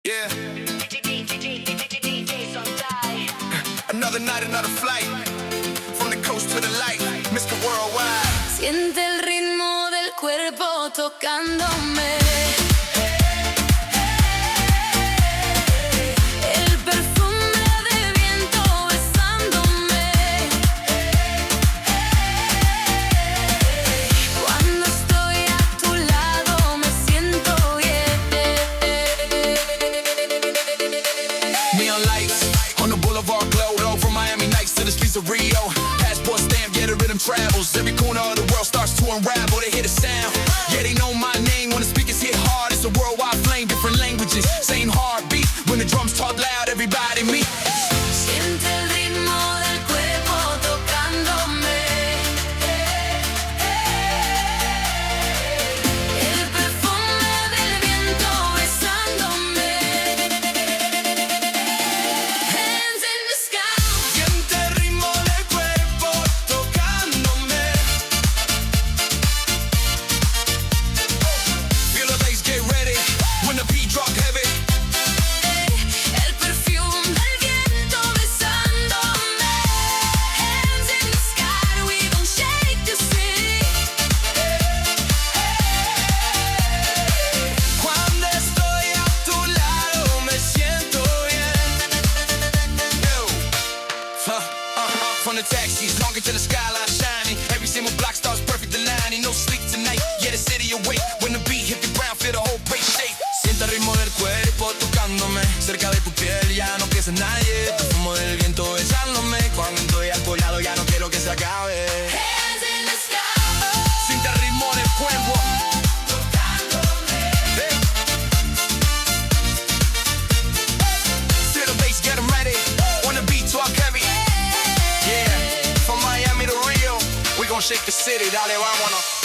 Yeah. Another night, another flight. From the coast to the light, Mr. Worldwide. Siente el ritmo del cuerpo tocándome. El perfume del viento besándome. Cuando estoy a tu lado me siento bien. Neon lights on the boulevard glow. From Miami nights to the streets of Rio. Passport stamp, yeah, the rhythm travels. Every corner of the world starts to unravel. They hear the sound, yeah, they know my name. When the speakers hit hard, it's a worldwide flame. Different languages, same heartbeat. When the drums talk loud, everybody meet. Siente el ritmo del cuerpo tocándome. El perfume del viento besándome. Hands in the sky. Siente el ritmo del cuerpo tocándome. Feel the bass, get ready. When the beat drop heavy. El perfume del viento besándome. Hands in the sky, we gon' shake the city. Cuando estoy a tu lado me siento bien. From the taxis, longing to the skyline shining. Every single block starts perfect aligning. No sleep tonight, yeah, the city awake. When the beat hit the ground, feel the whole place shake. Siente el ritmo del cuerpo tocándome. Cerca de tu piel ya no piensa nadie. Perfumo del viento besándome. Cuando estoy a tu lado ya no quiero que se acabe. Hands in the sky. Siente el ritmo del cuerpo. Hey. Feel the bass, get 'em ready. When the beat talk heavy. Yeah, from Miami to Rio, we gon' shake the city, dale, vámonos.